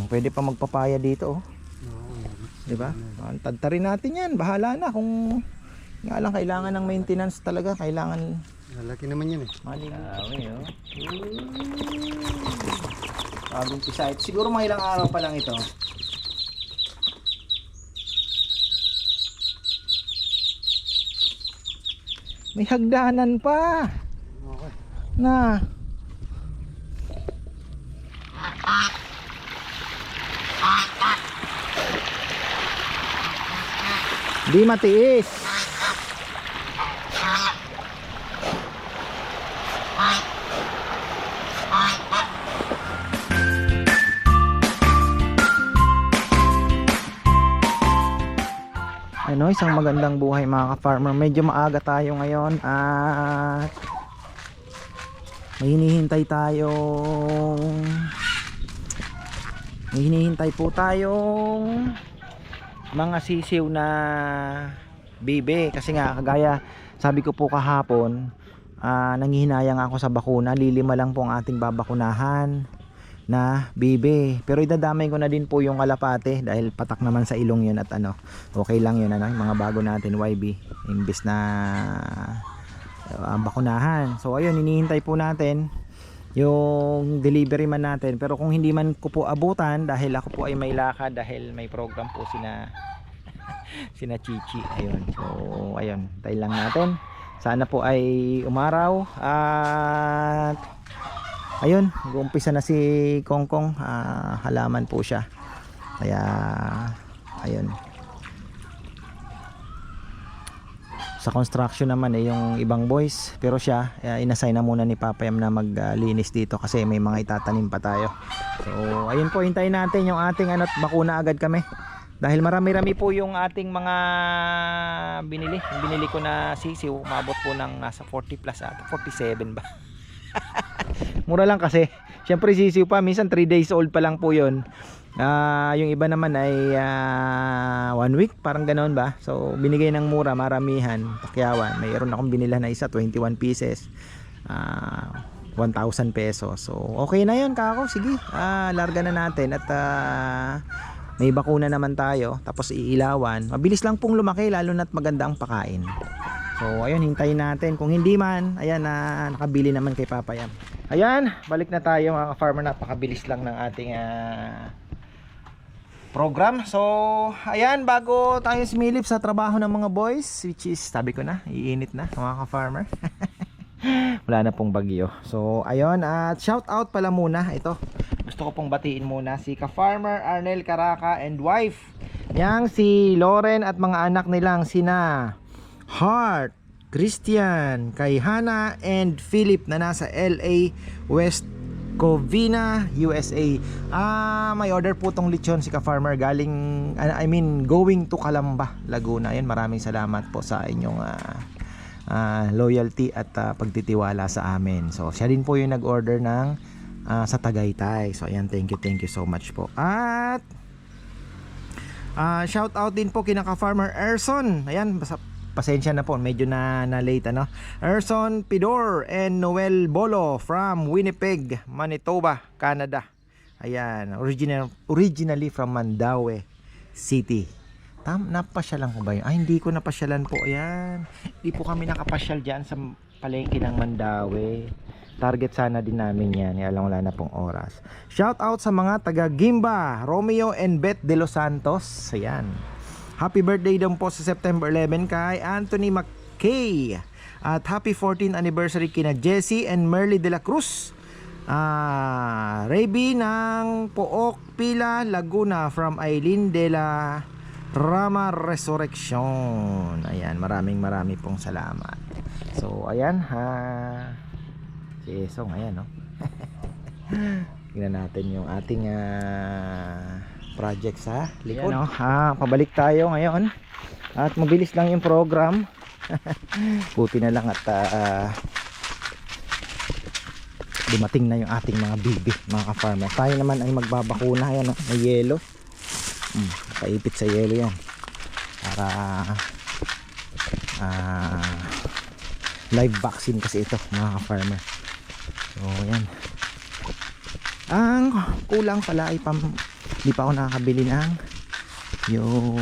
Pwede pa magpapaya dito, oh. Di ba? Tadtarin natin yan. Bahala na kung nga lang kailangan ng maintenance talaga. Kailangan. Lalaki naman yan eh. Dami, oh. Bagong pisa. Siguro mga ilang araw pa lang ito. May hagdanan pa. Okay. Na. Di matiis. Ano, isang magandang buhay mga ka-farmer. Medyo maaga tayo ngayon at may hinihintay po tayong mga sisiw na bibe. Kasi nga kagaya sabi ko po kahapon, nanghihinayang ako sa bakuna. Lilima lang po ang ating babakunahan na bibe, pero idadamay ko na din po yung kalapate dahil patak naman sa ilong yun at ano, okay lang yun, ano, yung mga bago natin YB imbis na bakunahan. So ayun, hinihintay po natin yung delivery man natin, pero kung hindi man ko po abutan dahil ako po ay may lakad dahil may program po sina Chichi. Ayun, so ayun, tayo lang natin, sana po ay umaraw at ayun, mag-uumpisa na si Kongkong. Halaman po siya. Kaya ayun. Sa construction naman yung ibang boys, pero siya inassign na muna ni Papa Yam na maglinis dito kasi may mga itatanim pa tayo. So ayun po, hintayin natin yung ating bakuna agad kami. Dahil marami-rami po yung ating mga binili ko na sisiw, umabot po ng nasa 40 plus at 47 ba. Mura lang kasi. Siyempre sisiw pa, minsan 3 days old pa lang po yun. Yung iba naman ay 1 week, parang ganoon ba. So binigay ng mura, maramihan, Pakyawan. Mayroon akong binila na isa, 21 pieces, 1,000 pesos. So okay na yun kako, sige, larga na natin. At may bakuna naman tayo, tapos iilawan. Mabilis lang pong lumaki, lalo na't maganda ang pakain. So ayun, hintayin natin. Kung hindi man, ayan, nakabili naman kay Papa Yam. Ayan, balik na tayo mga farmer. Napakabilis lang ng ating program. So ayan, bago tayo sumilip sa trabaho ng mga boys, which is, sabi ko na, iinit na mga farmer. Wala na pong bagyo. So ayun, at shout out pala muna. Ito, gusto ko pong batiin muna si ka-farmer Arnel Caraca and wife, yang si Loren at mga anak nilang sina Heart, Christian, kay Hannah and Philip na nasa LA West Covina, USA. May order po tong lechon si ka-farmer galing, going to Calamba, Laguna. Ayun, maraming salamat po sa inyong loyalty at pagtitiwala sa amin. So siya din po yung nag-order ng sa Tagaytay. So ayan, thank you so much po. At shout out din po kina ka-farmer Erson. Ayan, pasensya na po, medyo na late Erson Pidor and Noel Bolo from Winnipeg, Manitoba, Canada. Ayan, originally from Mandaue City. Napasyalan ko ba yun? Hindi ko napasyalan po. Ayan, hindi po kami nakapasyal dyan sa palengke ng Mandaue. Target sana din namin yan, wala na pong oras. Shout out sa mga taga Gimba, Romeo and Beth de los Santos. Ayan, happy birthday daw po sa September 11 kay Anthony McKay. At happy 14th anniversary kina Jessie and Merly de la Cruz. Raby ng Pook Pila, Laguna from Aileen de la Rama Resurrection. Ayan, maraming pong salamat. So ayan, si Esong, ayan, no. Tingnan natin yung ating project sa likod. Ayan, no? Pabalik tayo ngayon at mabilis lang yung program. Buti na lang at dumating na yung ating mga bibi, mga ka-farmer. Tayo naman ay magbabakuna. Ayan, no? May yelo, paipit sa yelo yan para live vaccine kasi ito, mga ka-farmer. So ayan, ang kulang pala ay Di pa ako nakakabili ng yung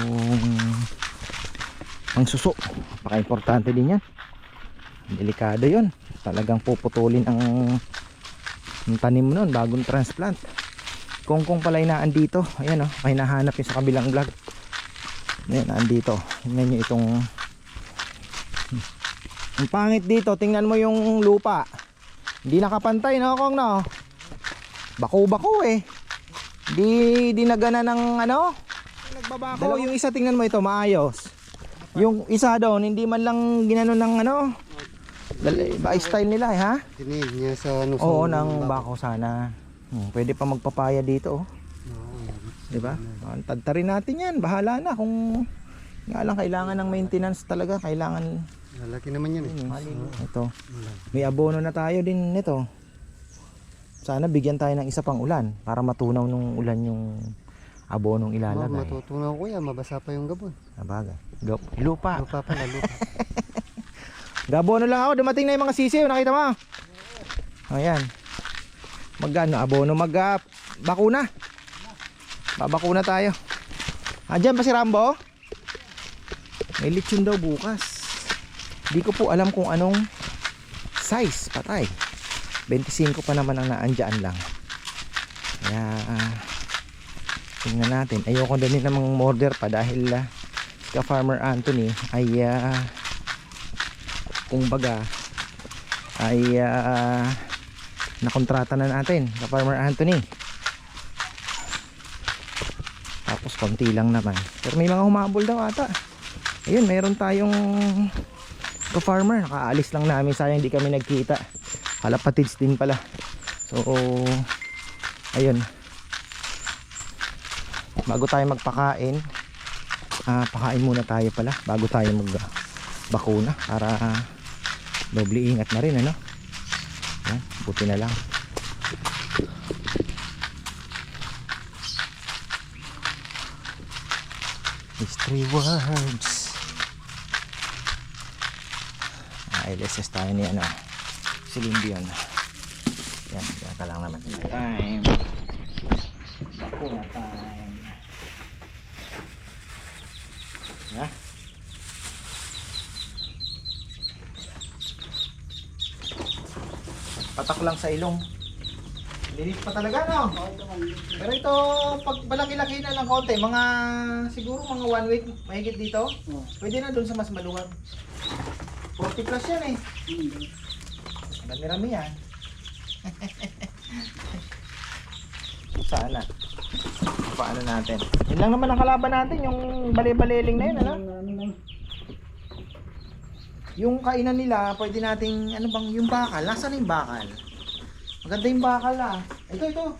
ang suso. Napaka-importante din yan. Delikado yun. Talagang puputulin ang tanim mo nun bagong transplant. Kung pala inaandito, ayan o, may nahanap yung sa kabilang vlog. Ayan, naandito. Tingnan nyo itong ang pangit dito. Tingnan mo yung lupa, hindi nakapantay, no Kong, no? Bako-bako eh. Di nagana ng ano, nagbabako. Yung isa, tingnan mo ito, maayos. Yung isa doon, hindi man lang ginano ng ano, ba style nila eh, ha? Tinin niya sa ano. Oo, ng bako sana. Pwede pa magpapaya dito, oh. Diba? Tadtarin natin yan, bahala na. Kung nga lang kailangan ng maintenance talaga, kailangan. Lalaki naman yan eh. Ito, may abono na tayo din nito. Sana bigyan tayo ng isa pang ulan para matunaw nung ulan yung abonong ilalagay. Matutunaw ko yan, mabasa pa yung gabon. Abaga. Lupa. Lupa pala, lupa. Gabono lang ako, dumating na yung mga sisiw, nakita mo? Ayan. Magano abono, bakuna. Babakuna tayo. Andiyan pa si Rambo? May lechon daw bukas. Di ko po alam kung anong size, patay. 25 pa naman ang naandyan lang. Kaya tingnan natin. Ayoko din namang order pa dahil si Farmer Anthony ay kumbaga ay nakontrata na natin si Farmer Anthony. Tapos konti lang naman. Pero may mga humabol daw ata. Ayun, mayroon tayong ka-farmer. Nakaalis lang namin. Sayang hindi kami nagkita. Kalapatids din pala. So, ayun. Bago tayo magpakain, pakain muna tayo pala. Bago tayo magbakuna. Para doble ingat na rin, ano? Ayan, buti na lang. Mystery words. LSS tayo ni ano, Celine. Yan, ka lang naman. Time. Bakuna time. Ya. Patak lang sa ilong. Linis pa talaga, no? Pero ito, pag malaki-laki na lang konti, mga siguro mga 1 week mahigit dito, pwede na dun sa mas maluwag. 40 plus yan eh. Dami-rami yan. Sana. Paano natin? Yun lang naman ang kalaban natin, yung bali-baliling na yun, ano? Yung kainan nila, pwede nating, ano bang, yung bakal. Nasaan yung bakal? Maganda yung bakal ah. Ito.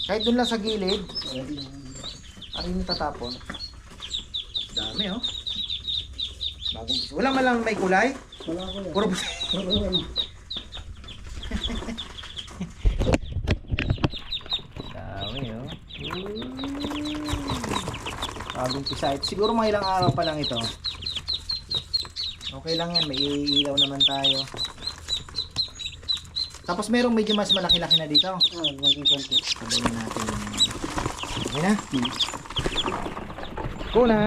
Kahit dun lang sa gilid. Ano yung tatapon? Dami oh. Bagong puso. Wala man lang may kulay? Wala ko yan. Puro puso. Dami oh. Bagong pisahit. Siguro mga ilang araw pa lang ito. Okay lang yan. May ilaw naman tayo. Tapos merong medyo mas malaki-laki na dito. Maging konti. Sabihin natin. Okay na? Kuna!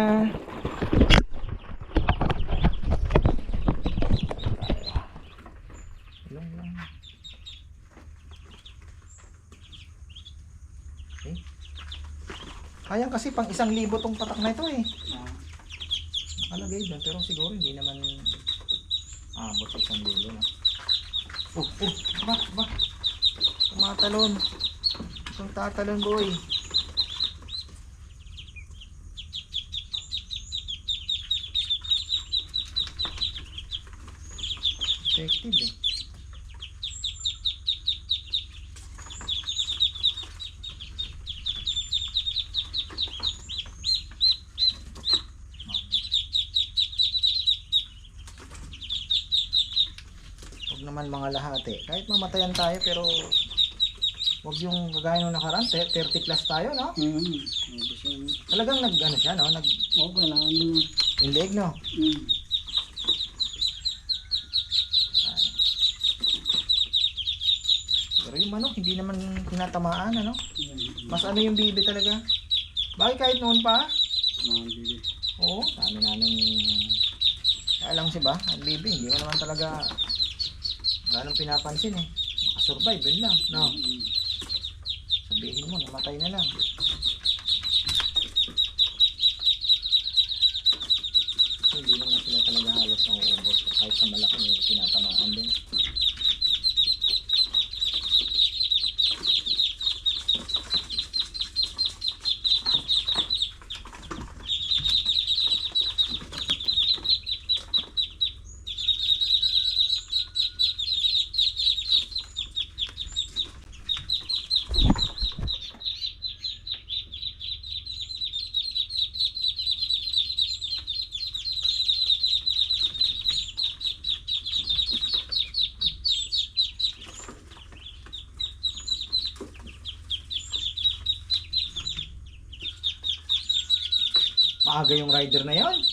Okay. Kayang kasi pang 1,000 tong patak na ito eh. Nakalagay doon pero siguro hindi naman abot sa 1,000 na. Ba. Tumatalon. Itong tatalon boy. Effective eh. Naman mga lahati. Kahit mamatayan tayo pero wag yung kagaya nung nakaraan, 30 plus tayo, no? Talagang nag-ano siya, no? Okay na, ano na. Inleg, no? Pero yung manok, hindi naman tinatamaan, ano? Mas ano yung bibi talaga? Bakit kahit noon pa? Mga bibi. Oo, dami namin. Kaya lang siya ba? Ang bibi, hindi mo naman talaga ganong pinapansin eh. Makasurvive, yun lang. No? Sabihin mo, namatay na lang. So, hindi naman sila talaga halos nauubos. Kahit sa malaki, may tinatamaan din. Maaga yung rider na yon.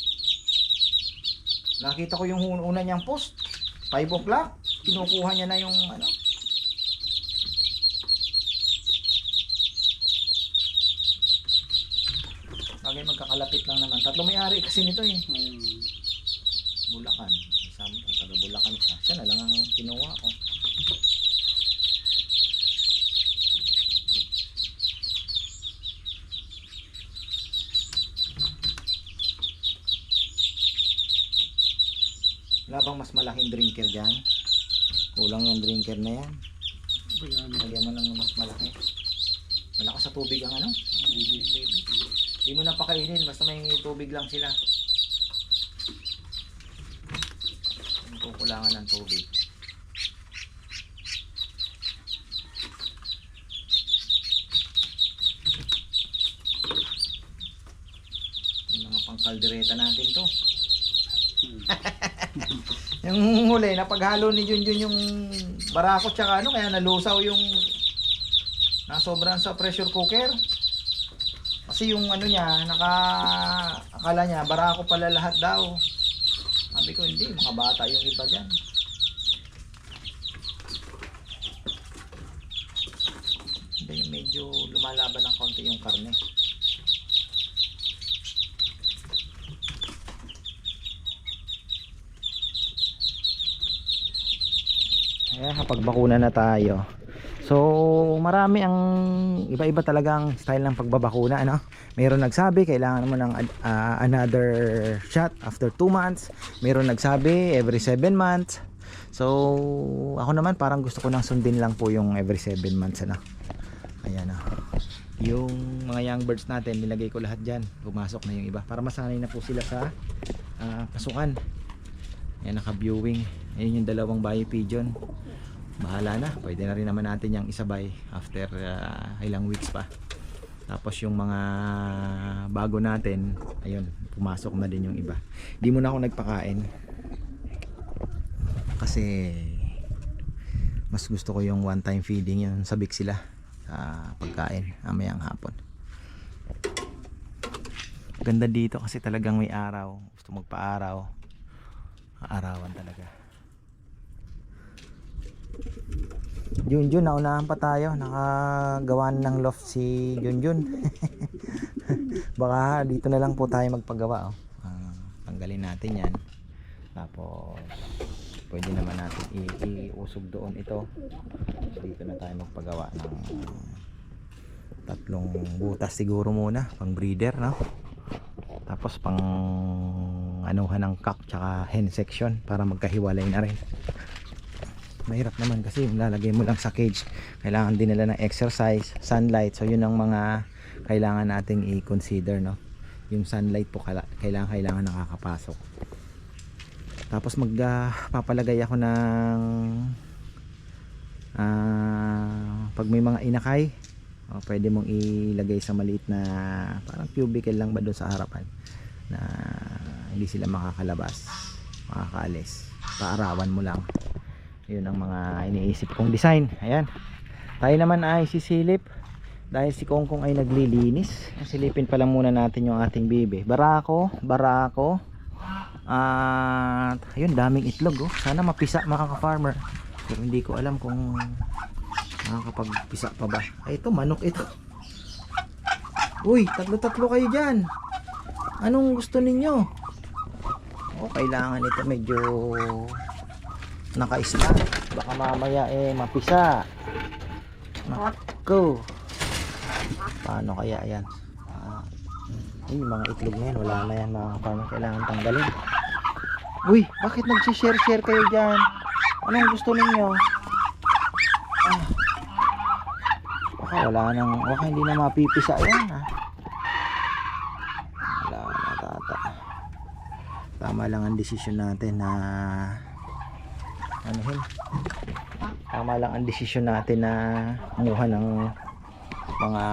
Nakita ko yung una niyang post. 5 o'clock. Kinukuha niya na yung ano. Bagay magkakalapit lang naman. Tatlo may-ari kasi nito eh. Bulacan. Isang taga Bulacan siya. Siya na lang ang kinuha ko. Wala bang mas malaking drinker dyan? Kulang yung drinker na yan. Lagyan mo ng mas malaki. Malakas sa tubig ang ano? Hindi mo na pakainin. Basta may tubig lang sila. Kukulangan ng tubig. Yung mga pangkaldereta natin to. Yung huli, napaghalo ni Junjun yung barako tsaka ano, kaya nalusaw yung nasobran sa pressure cooker. Kasi yung ano niya, akala niya, barako pala lahat daw. Sabi ko, hindi, mga bata yung iba dyan. Hindi, yung medyo lumalaban ng konti yung karne. Ayan, pagbakuna na tayo. So, marami ang iba-iba talagang style ng pagbabakuna, ano? Mayroon nagsabi kailangan mo ng another shot after 2 months. Mayroon nagsabi every 7 months. So, ako naman parang gusto ko nang sundin lang po yung every 7 months, ano? Ayan, yung mga young birds natin, nilagay ko lahat dyan. Pumasok na yung iba para masanay na po sila sa pasukan. Ayan, naka-viewing. Ayan yung dalawang bayi pigeon. Bahala na, pwede na rin naman natin yung isabay after ilang weeks pa. Tapos yung mga bago natin, ayun, pumasok na din yung iba. Di mo na ako nagpakain kasi mas gusto ko yung one time feeding, yung sabik sila sa pagkain mamayang hapon. Ganda dito kasi talagang may araw, gusto magpa-araw, arawan talaga. Junjun, naunahan pa tayo. Nakagawa ng loft si Junjun. Baka dito na lang po tayo magpagawa. Tanggalin natin yan. Tapos pwede naman natin iusog doon ito. Dito na tayo magpagawa ng 3 butas siguro muna. Pang breeder, no? Tapos pang anuhan ng cock tsaka hen section para magkahiwalay na rin. Mahirap naman kasi lalagay mo lang sa cage, kailangan din nila ng exercise, sunlight. So yun ang mga kailangan nating i-consider, no? Yung sunlight po kailangan nakakapasok. Tapos magpapalagay ako ng pag may mga inakay, pwede mong ilagay sa maliit na parang cubicle lang ba doon sa harapan na hindi sila makakalabas, makakaalis, paarawan mo lang. Yun ang mga iniisip kong design. Ayan, tayo naman ay sisilip dahil si Kongkong ay naglilinis. Silipin pa lang muna natin yung ating bibi. Barako at ayun, daming itlog, oh. Sana mapisa mga ka-farmer, pero hindi ko alam kung Nakakapagpisa pa ba? Ay, ito, manok ito. Uy, tatlo-tatlo kayo dyan. Anong gusto ninyo? Kailangan ito medyo nakaisla. Baka mamaya mapisa. Nako. Paano kaya yan? Yung mga itlog na yan, wala na yan mga farmer. Kailangan tanggalin. Uy, bakit nagsishare-share kayo dyan? Anong gusto ninyo? Baka hindi na mapipisa yan wala na tata. Tama lang ang desisyon natin na kumuha ng mga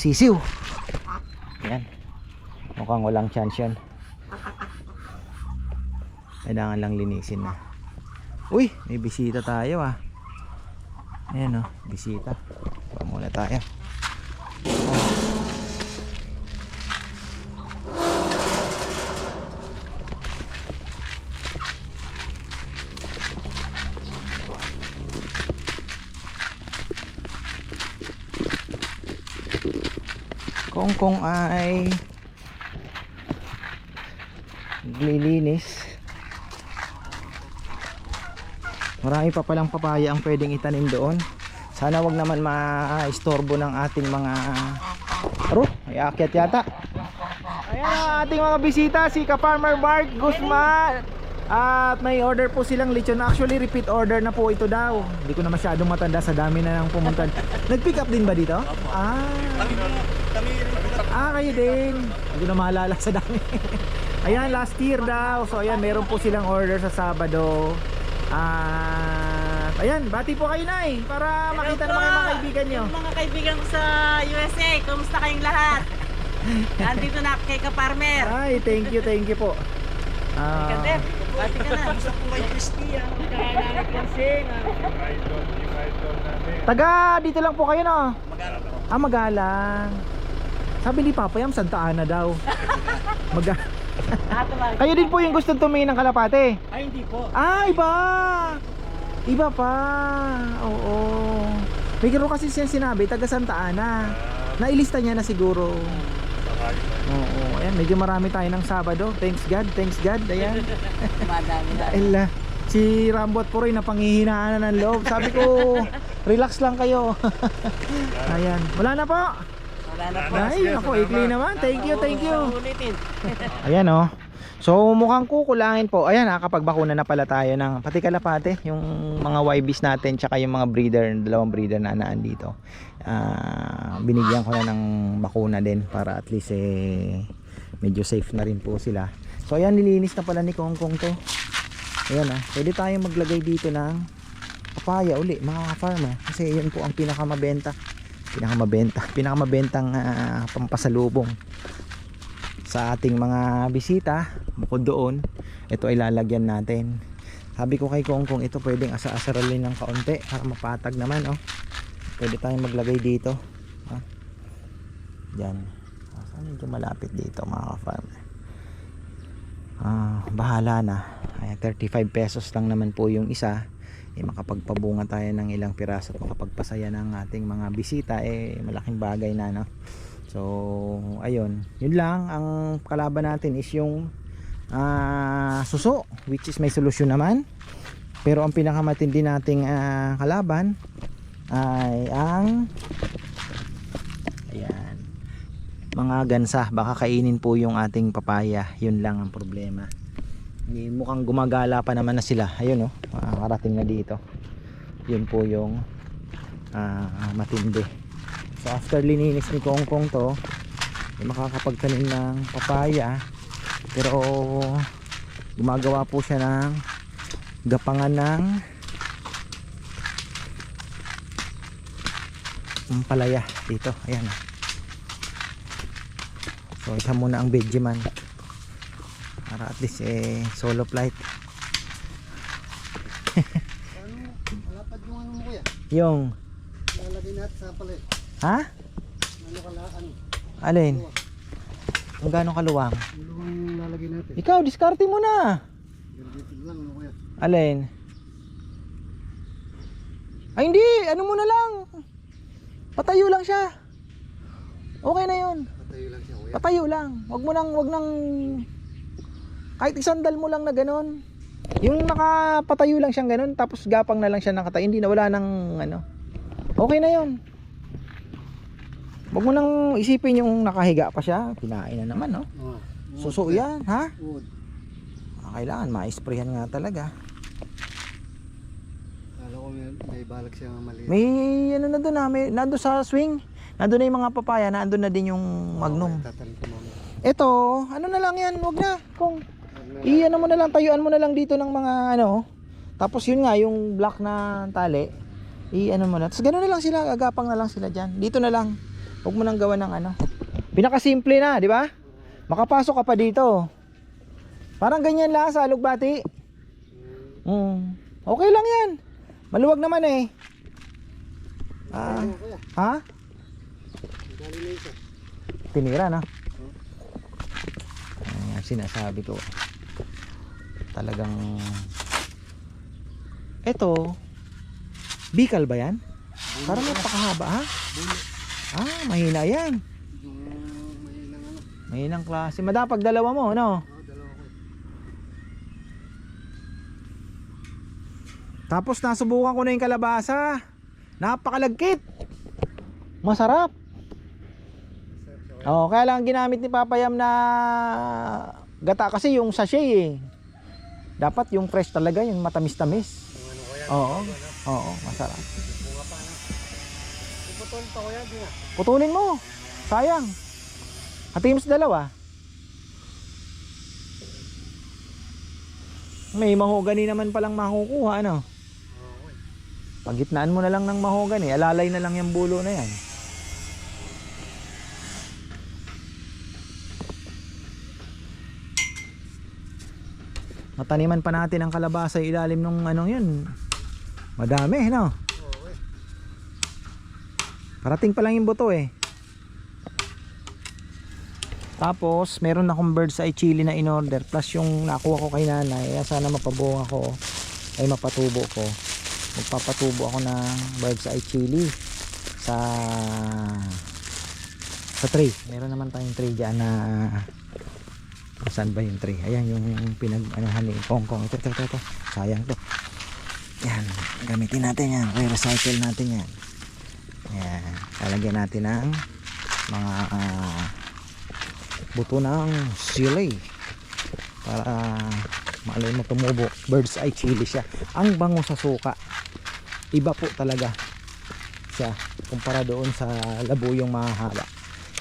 sisiw. Yan, mukhang walang chance yun. Kailangan lang linisin na. Uy, may bisita tayo Ayan bisita. Baka muna tayo. Kongkong ay naglilinis. Marami pa palang papaya ang pwedeng itanim doon. Sana wag naman ma-istorbo ng ating mga ay aakyat yata. Ayan ang ating mga bisita, si Ka-Farmer Mark Guzman. At may order po silang lechon. Actually repeat order na po ito daw. Hindi ko na masyadong matanda sa dami na nang pumunta. Nag-pick up din ba dito? Kayo din. Hindi ko na maalala sa dami. Ayan, last year daw. So ayan, meron po silang order sa Sabado. Ayan, bati po kayo para makita naman yung mga kaibigan nyo. Mga kaibigan ko sa USA, kumusta kayong lahat? Nandito na kay Ka-Farmer. Ay, thank you po. Bati ka na. Gusto ko kay Christy, Taga dito lang po kayo Magalang. Sabi ni Papa Yam, Santa Ana daw. Kayo din po yung gustong tumingin ng kalapate? Ay, hindi po. Iba pa. Oo. May gano'n kasi siya sinabi, taga Santa Ana. Nailista niya na siguro. Oo. Ayan, medyo marami tayo ng Sabado. Thanks God. Ayan. Madami na. Dahil si Rambo at Puroy na panghihinaan na ng loob. Sabi ko, relax lang kayo. Ayan. Wala na po. Ay, ako, ikli naman. Thank you. Ayan So mukhang kukulangin po. Ayan, nakapagbakuna na pala tayo ng pati kalapate, yung mga YBs natin tsaka yung mga breeder, dalawang breeder na naan dito. Binigyan ko na ng bakuna din para at least medyo safe na rin po sila. So ayan, nilinis na pala ni Kongkong to. Ayan pwede tayong maglagay dito ng papaya uli mga farmer kasi yun po ang pinakamabentang pampasalubong sa ating mga bisita. Bukod doon, ito ay lalagyan natin. Sabi ko kay Kongkong, ito pwedeng asa-asaralin ng kaunti para mapatag naman pwede tayong maglagay dito dyan. Saan medyo malapit dito mga ka-farmer. Bahala na. Ayan, 35 pesos lang naman po yung isa. Makapagpabunga tayo ng ilang piraso at makapagpasaya ng ating mga bisita, malaking bagay na so ayun, yun lang. Ang kalaban natin is yung suso, which is may solusyon naman, pero ang pinakamatindi nating kalaban ay ang ayan, mga gansa. Baka kainin po yung ating papaya, yun lang ang problema. Mukhang gumagala pa naman na sila. Ayun makakarating na dito. Yun po yung matindi. So after lininis ni Kongkong to, makakapagtanim ng papaya. Pero gumagawa po siya ng gapangan ng palaya dito. Ayan. So isa muna ang Vegeman para at least solo flight. Malapad yung mo kuya. Yung Lalagay natin sa palit. ha? Alin? Kung gaano kaluwang? Yung luwang lalagay natin. Ikaw, diskarte mo na. Dito lang kuya. Alin? Ay hindi, ano mo na lang. Patayo lang siya. Okay na 'yon. Patayo lang siya kuya. Patayo lang. Wag nang kahit isandal mo lang na ganun. Yung nakapatayo lang siyang ganun tapos gapang na lang siya nakatayo, hindi na wala nang ano. Okay na 'yon. Wag mo nang isipin yung nakahiga pa siya, kinain na naman, no? Oh. Suso yan, ha? Wood. Kailangan ma-sprayhan nga talaga. Kala ko may balak siya maliit. May ano na doon, nando sa swing. Nando na yung mga papaya, nando na din yung magnum. Tatanim ko mamaya. Ito, ano na lang yan, wag na. Kung iyan mo na lang, tayuan mo na lang dito ng mga ano. Tapos yun nga, yung black na tali, i-ano mo na. Tapos gano'n na lang sila, agapang na lang sila dyan. Dito na lang. Huwag mo nang gawa ng ano. Pinakasimple na, di ba? Makapasok ka pa dito. Parang ganyan lang sa alugbati. Okay lang yan. Maluwag naman eh. Ano kuya? Ha? Dali na isa. Tinira na. Sinasabi ko. Talagang eto, Bicol ba yan? Parang napakahaba, ha? Mahina yan. Yung mahinang ano. Mahinang klase. Madapag dalawa mo, no? Dalawa ko. Tapos nasubukan ko na yung kalabasa. Napakalagkit. Masarap. Kaya lang ginamit ni Papayam na gata kasi yung sachet eh. Dapat yung fresh talaga, yung matamis-tamis. Oo, masarap. Iputol pa kuya, di na. Putulin mo. Sayang. Hatiin mo sa dalawa. May mahogani naman palang makukuha, ano? Pagitnaan mo na lang ng mahogani, alalay na lang yung bulo na yan. Mataniman pa natin ang kalabasa ilalim ng anong yun. Madami, no? Parating pa lang yung buto eh. Tapos meron akong bird's eye chili na in order, plus yung nakuha ko kay nanay. Sana mapabunga ko ay mapatubo ko. Magpapatubo ako ng bird's eye chili sa tray. Meron naman tayong tray dyan na saan ba yung tray? Ayan yung pinag-anahan ni Kongkong. Ito. Sayang to. Yan, gamitin natin yan. Recycle natin yan. Yan, lalagyan natin ng mga buto ng sili para malay mo tumubo. Bird's eye chili siya. Ang bango sa suka. Iba po talaga siya kumpara doon sa labuyong mahahaba.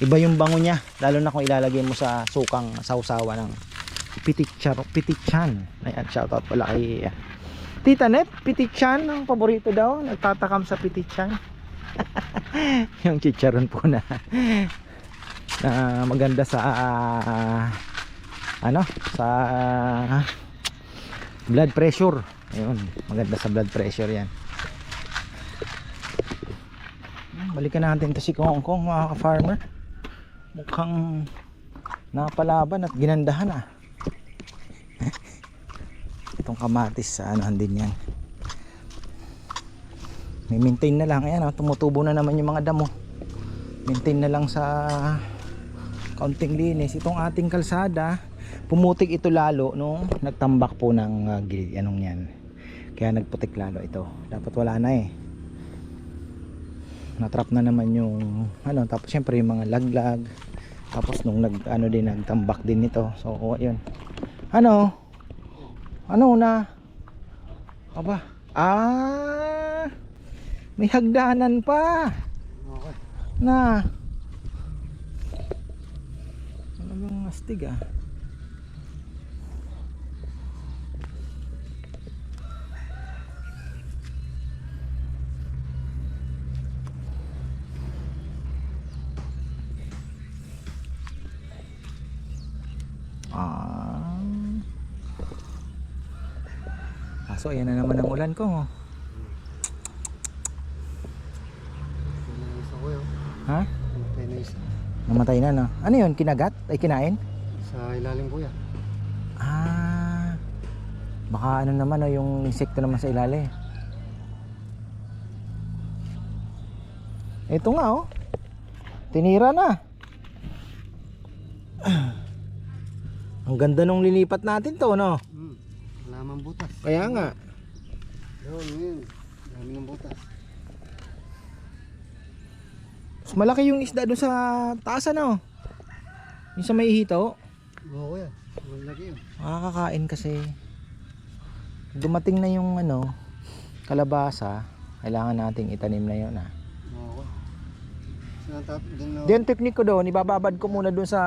Iba yung bango niya, lalo na kung ilalagay mo sa sukang sausawa ng pitichan. Ayan, shoutout pala kay Tita Net. Pitichan ang paborito daw, nagtatakam sa pitichan. Yung chicharon po na maganda sa sa blood pressure. Ayun, maganda sa blood pressure yan. Balikan natin to si Kongkong, mga ka-farmer. Mukhang napalaban at ginandahan itong kamatis sa anuhan din yan. May maintain na lang. Ayan, tumutubo na naman yung mga damo. Maintain na lang sa kaunting linis. Itong ating kalsada, pumutik ito lalo nung nagtambak po ng gilid. Anong yan, kaya nagputik lalo ito. Dapat wala na eh. Natrap na naman yung tapos syempre yung mga laglag. Tapos nung nagtambak din ito. So ayun. Ano na aba, may hagdanan pa na talagang astig so ayan na naman ang ulan ko. Ha? Namatay na isa. Namatay na, no? Ano yun? Kinagat? Ay kinain? Sa ilalim kuya. Baka ano naman yung insekto naman sa ilalim. Ito nga oh. Tinira na. Ang ganda nung linipat natin to, no? Wala mang butas. Kaya nga. Yun. Dami ng butas. Mas malaki yung isda doon sa taas, ano? Yung sa may hito. Oo kuya. Malaki yun. Makakakain kasi. Dumating na yung ano, kalabasa. Kailangan nating itanim na yun, ha? Oo kuya. Din na. Diyan technique ko doon, ibababad ko muna doon sa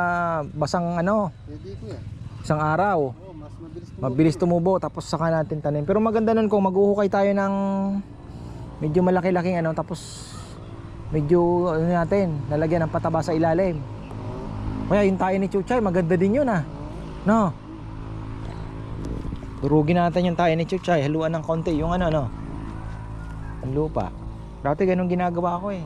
basang ano, Pwede kuya. isang araw. Oo, mas mabilis po. Mabilis tumubo tapos saka natin tanim. Pero maganda nun kung maghuhukay tayo ng medyo malaki-laking ano, tapos medyo ano natin, lalagyan ng pataba sa ilalim. Kaya yung tayo ni Chuchay, maganda din yun, ah. No? Durugin natin yung tayo ni Chuchay, haluan ng konti yung ano, no? Ang lupa. Dati ganun ginagawa ko eh.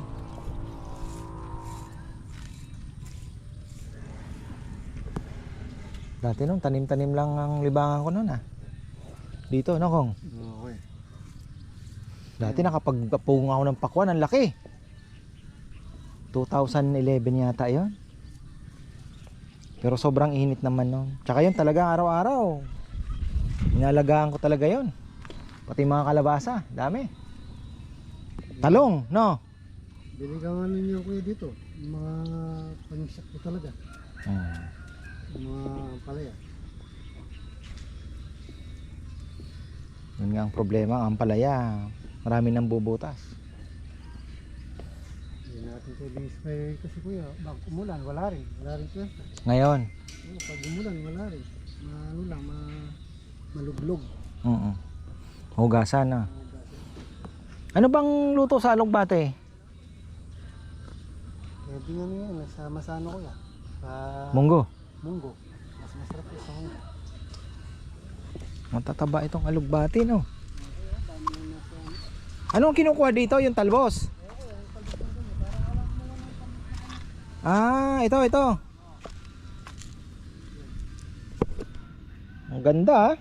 Dati nung tanim-tanim lang ang libangan ko noon, ah. Dito, no, Kong? Oo kuya. Dati nakapagpunga ako ng pakwan, ang laki. 2011 yata yon. Pero sobrang init naman nun. Tsaka yun talaga araw-araw. Inalagaan ko talaga yon. Pati mga kalabasa, dami. Talong, no? Diligawan ninyo kuya dito. Yung mga pangisyak ko talaga. Yung mga palaya. Yun nga ang problema, ang palaya. Marami nang bubutas. Hindi natin pwedeng spray kasi kuya. Bak umulan, wala rin. Wala rin kwenta. Ngayon. Oo, pag umulan, wala rin. Ano lang, maluglog. Hugasan, na. Ano bang luto sa alugbate? Pwede nga yan, nasama sa ano kuya. Sa Munggo. munggo. Mas masarap yung sa munggo. Matataba itong alugbate, no? Ano ang kinukuha dito? Yung talbos? Ah, ito. Ang ganda, ah.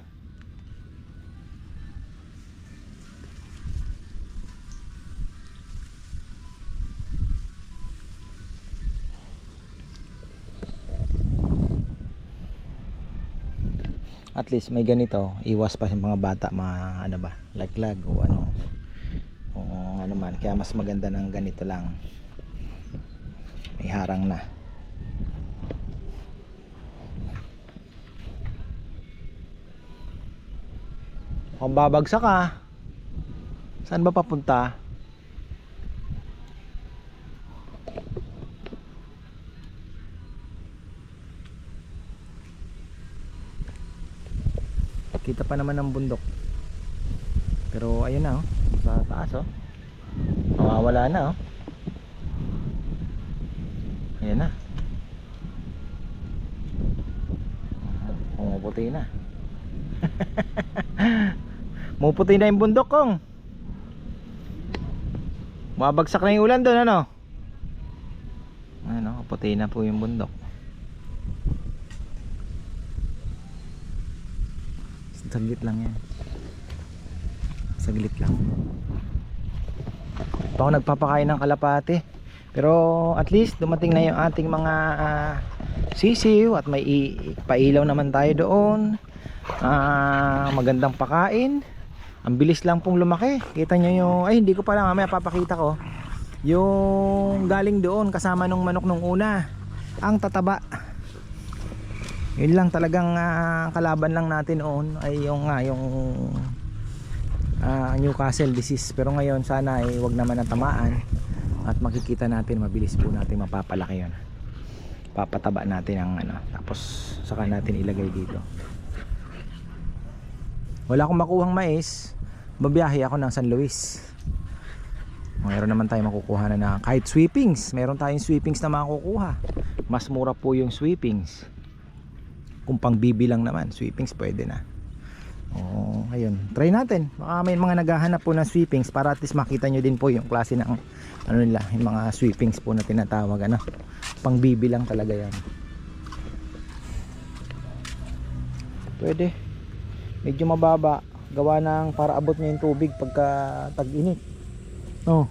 At least may ganito, iwas pa yung mga bata ano ba, laglag o ano. O ano man, kaya mas maganda ng ganito lang. May harang na. Kung babagsak ka, saan ba papunta? Kita pa naman ng bundok. Pero ayun na, oh, sa taas, oh. Mawawala na, oh. Ayan na. Pumuputi na. Pumuputi na yung bundok, Kong. Mabagsak na yung ulan doon, ano? Ano, puti na po yung bundok. Saglit lang yan. Saglit lang. Pa ako nagpapakain ng kalapate. Pero at least dumating na yung ating mga sisiw at may pailaw naman tayo doon. Magandang pakain. Ang bilis lang pong lumaki. Kita nyo yung, ay hindi ko pala mamaya papakita ko. Yung galing doon kasama nung manok nung una. Ang tataba. Yun lang talagang kalaban lang natin noon ay yung Newcastle disease. Pero ngayon sana ay wag naman natamaan. At makikita natin, mabilis po natin mapapalaki yun. Papataba natin ang ano. Tapos saka natin ilagay dito. Wala akong makuhang mais. Babiyahe ako ng San Luis. Mayroon naman tayong makukuha na kahit sweepings. Meron tayong sweepings na makukuha. Mas mura po yung sweepings. Kung pang bibilang naman, sweepings pwede na. Oo, ayun. Try natin. Baka may mga naghahanap po ng sweepings para at least makita nyo din po yung klase ng ano nila, yung mga sweepings po na tinatawag, ano. Pang bibilang talaga yan. Pwede. Medyo mababa. Gawa ng para abot nyo yung tubig pagka tag-init. Oh.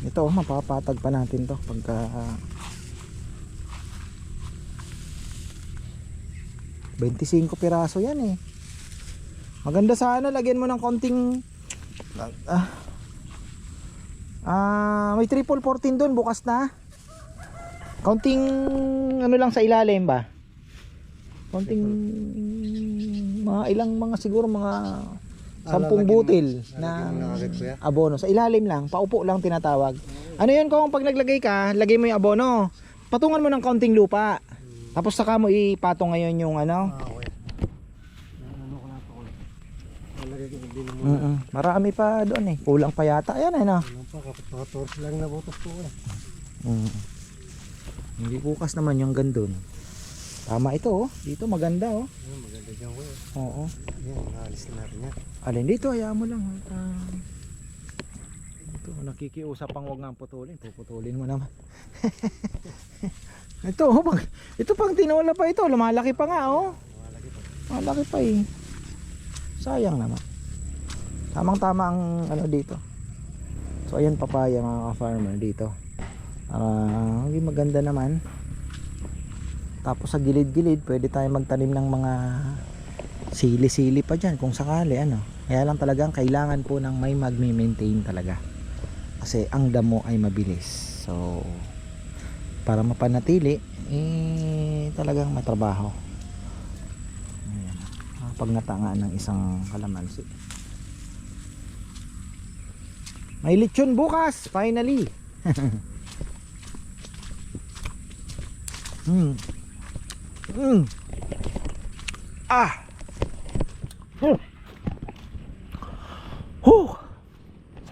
Ito, mapapatag pa natin to pagka 25 piraso yan eh. Maganda sana lagyan mo ng konting may triple 14 doon bukas na. Konting ano lang sa ilalim ba? Konting mga ilang mga siguro mga 10 butil ng abono sa ilalim lang, paupo lang tinatawag. Ano 'yun kung pag naglagay ka, lagay mo yung abono. Patungan mo ng kaunting lupa. Tapos saka mo ipatong ngayon yung ano. Okay. Ano ko na to. Lalagay ko din mo. Marami pa doon eh. Kulang pa yata. Ayan eh no. Ano pa kapit mga torch lang na butas ko eh. Hindi bukas naman yung gandun. Tama ito oh. Dito maganda oh. Ayun, maganda dyan ko eh. Oo. Yan, naalis na natin yan. Alin dito, hayaan mo lang. Ito, nakikiusap pang huwag nga putulin. Puputulin mo naman. Ito, oh, ito pang tinola pa ito. Lumalaki pa nga, oh. Lumalaki pa eh. Sayang naman. Tamang-tama ang ano dito. So, ayan papaya mga ka-farmer dito. Hindi maganda naman. Tapos sa gilid-gilid, pwede tayo magtanim ng mga sili-sili pa dyan kung sakali ano. Kaya lang talagang kailangan po ng may magme-maintain talaga. Kasi ang damo ay mabilis. So para mapanatili talagang matrabaho. Ayan. Pagnatangaan ng isang kalamansi. May lechon bukas finally.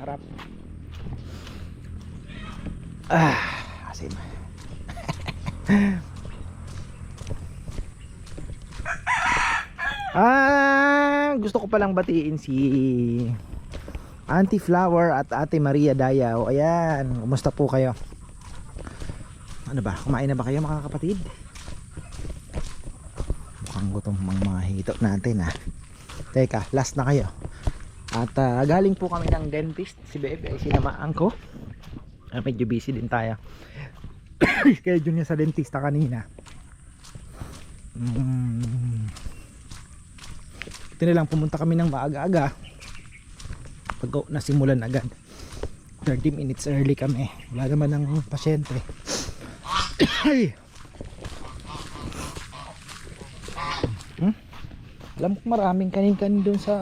Sarap. Asim. Gusto ko palang batiin si Auntie Flower at Ate Maria Dayaw. Ayan, kumusta po kayo? Ano ba? Kumain na ba kayo mga kapatid? Mukhang gutom mga hito natin ha. Teka, last na kayo. At galing po kami ng dentist. Si Bebe ay sinamaan ko. Medyo busy din tayo. Schedule niya sa dentista kanina. Ito na lang, pumunta kami ng maaga-aga. Pag nasimulan agad 30 minutes early kami. Wala naman ng pasyente. Ay. Alam ko maraming kanin-kanin doon sa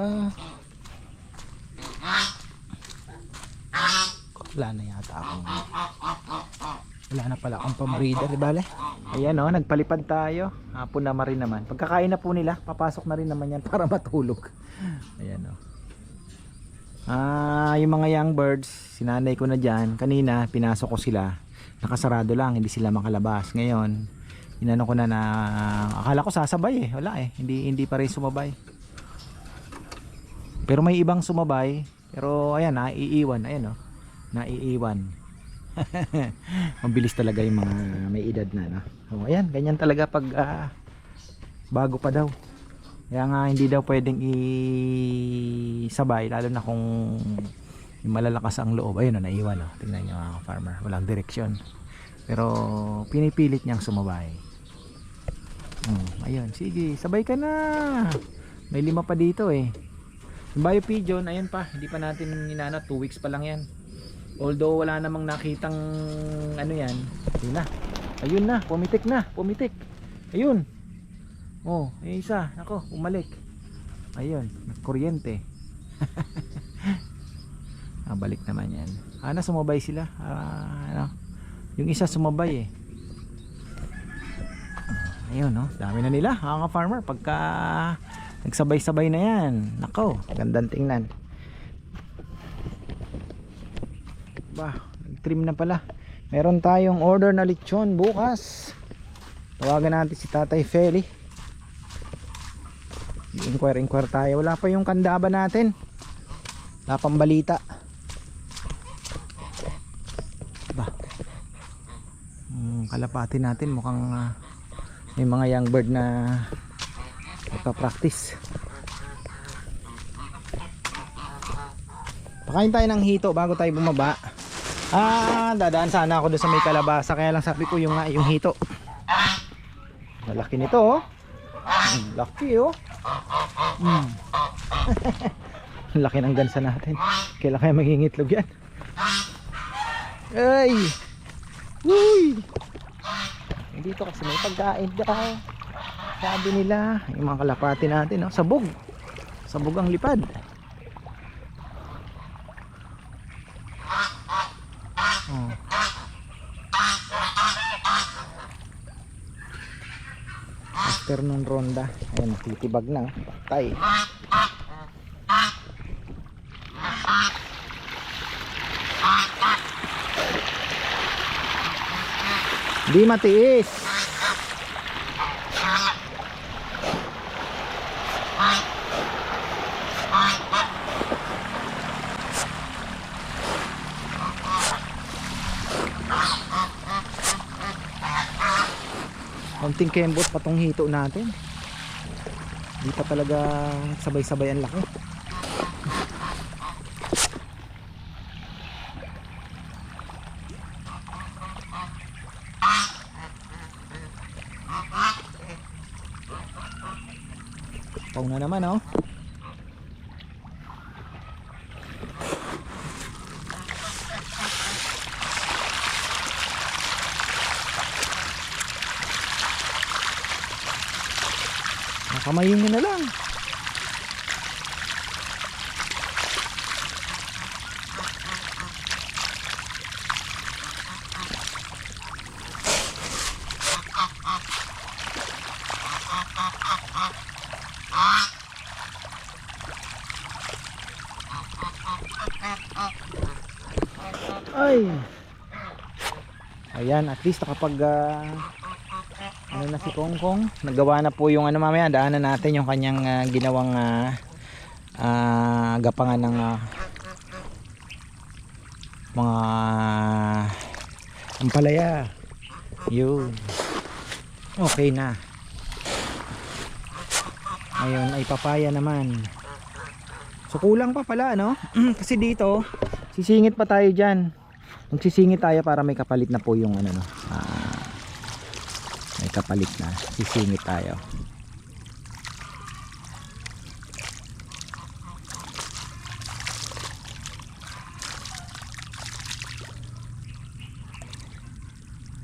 wala na yata akong wala na pala akong pamrida, di bale? Ayan o, nagpalipad tayo. Hapon na rin naman. Pagkakain na po nila, papasok na rin naman yan para matulog. Ayan o. Yung mga young birds, sinanay ko na dyan. Kanina, pinasok ko sila. Nakasarado lang, hindi sila makalabas. Ngayon, inano ko na akala ko sasabay eh. Wala eh, hindi pa rin sumabay. Pero may ibang sumabay. Pero ayan, naiiwan. Ayan o, naiiwan. Mabilis talaga yung mga may edad na no? So, ayan, ganyan talaga pag bago pa daw. Kaya nga hindi daw pwedeng isabay, lalo na kung malalakas ang loob. Ayun o, naiwan o. Tingnan nyo mga farmer, walang direksyon. Pero pinipilit niyang sumabay. Ayun, sige, sabay ka na. May 5 pa dito eh. Yung bio pigeon, ayun pa, hindi pa natin inana, 2 weeks pa lang yan. Although wala namang nakitang ano yan. Ayun na. Ayun na, pumitik. Ayun. Oh, yung isa, nako, umalik. Ayun, nagkuryente. Balik naman yan. Sumabay sila. Yung isa sumabay eh. Ayun, no, dami na nila, mga farmer. Pagka nagsabay-sabay na yan, nako, gandang tingnan. Nag-trim na pala. Meron tayong order na lechon bukas. Tawagan natin si Tatay Feli. Inquire tayo. Wala pa yung kandaba natin. Wala pang balita. Kalapati natin mukhang may mga young bird na nagpa-practice. Pakain tayo ng hito bago tayo bumaba. Dadaan sana ako doon sa may kalabasa, kaya lang sabi ko yung hito. Malaki nito oh. Laki oh. Laki ng gansa natin. Kailan kaya mangingitlog yan? Ay! Uy! Dito kasi may pagkain daw. Sabi nila, yung mga kalapati natin, oh, sabog. Sabog ang lipad. Oh. Afternoon ronda. Ayun, titibag na. Patay. Di matiis. Konting kembot pa tong hito natin. Di pa talaga sabay-sabay ang laki. Pau na naman oh. Nakamayin nyo na lang. Ay. Ayan, at least nakapag ano na si Kongkong. Nagawa na po yung ano, mamaya daanan natin yung kanyang ginawang gapangan ng mga ampalaya. Yun. Okay na. Ngayon ay papaya naman. So kulang pa pala no? Kasi dito sisingit pa tayo dyan. Magsisingit tayo para may kapalit na po yung ano no. May kapalit na. Sisingit tayo.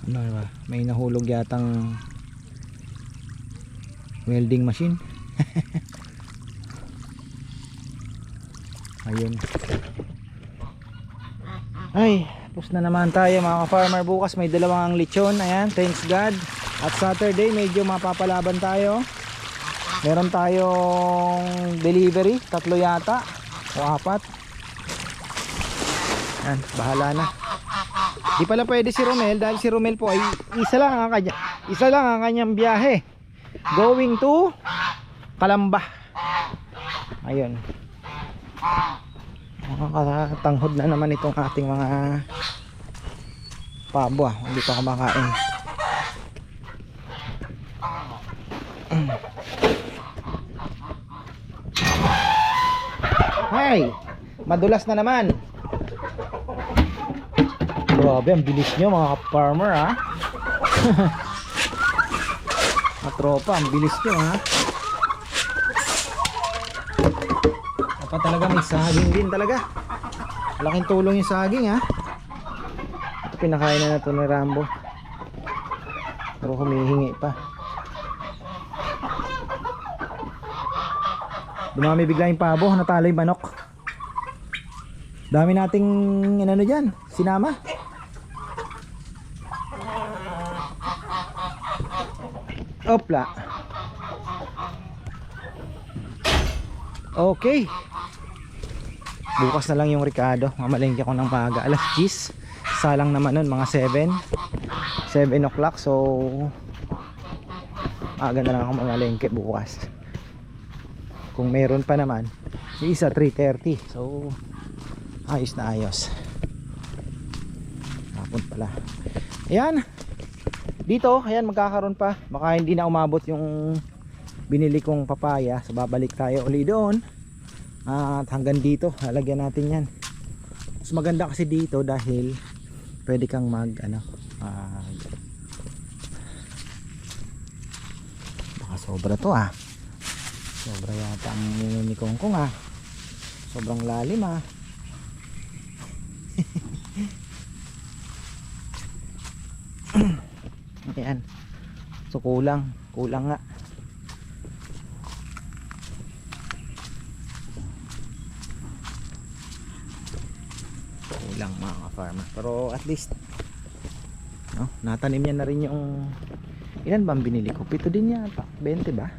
Ano ba? May nahulog yatang welding machine. Ayun. Ay, tapos na naman tayo mga ka-farmer. Bukas may dalawang lechon. Ayan, thanks God. At Saturday medyo mapapalaban tayo. Meron tayong delivery, 3 yata o 4. Ayan, bahala na. Di pala pwede si Romel dahil si Romel po ay isa lang ang kanyang biyahe. Going to Calamba. Ayun. Makakatanghod na naman itong ating mga pabo. Hindi pa kumakain. Hey, madulas na naman. Grabe, ang bilis nyo mga farmer ha. Mga tropa, ang bilis nyo ha. Dapat talaga may saging din talaga. Malaking tulong yung saging ha. Ito pinakain na ito ni Rambo. Pero humihingi pa. Dumami bigla yung pabo, natalo yung manok. Dami nating inano dyan, sinama. Opla. Okay. Bukas na lang yung Ricardo. Mamalengke ko ng maaga. Alas 10. Salang naman nun, mga 7 o'clock. So aga na lang ako mamalengke bukas. Kung meron pa naman, yung isa 3:30. So ayos na ayos. Hapon pala. Ayan. Dito, ayan magkakaroon pa. Baka hindi na umabot yung binili kong papaya. So babalik tayo uli doon. At hanggang dito, lalagyan natin yan. Mas maganda kasi dito dahil pwede kang mag baka sobra to sobra yata ang ni Kongkong sobrang lalim ayan, so kulang nga. Kulang mga ka-farmer, pero at least no, natanim niya na rin yung ilan ba ang binili ko? 7 din yata, 20 ba?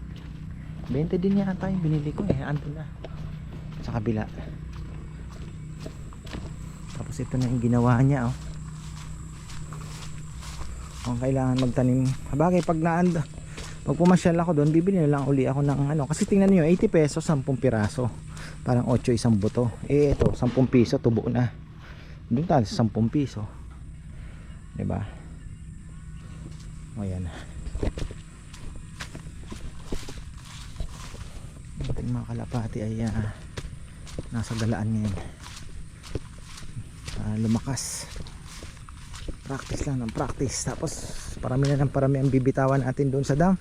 20 din yata yung binili ko andun na sa kabila. Tapos ito na yung ginawa niya kung kailangan magtanim. Bagay pag pumasyal ako doon, bibili na lang uli ako ng kasi tingnan niyo 80 pesos 10 piraso, parang 8 isang buto. Ito 10 piso tubo na. Doon tayo sa 10 piso, diba? Ayan, ating mga kalapati ay nasa galaan ngayon. Lumakas, practice lang ng practice. Tapos parami na ng parami ang bibitawan natin doon sa dam,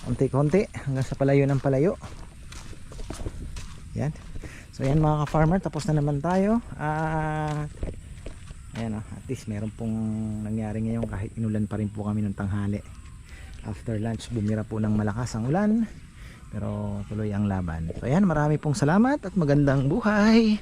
konti-konti hanggang sa palayo ng palayo. Yan. So yan mga ka-farmer, tapos na naman tayo. Ayan at least meron pong nangyari ngayon kahit inulan pa rin po kami ng tanghali. After lunch bumira po ng malakas ang ulan, pero tuloy ang laban. So ayan, marami pong salamat at magandang buhay.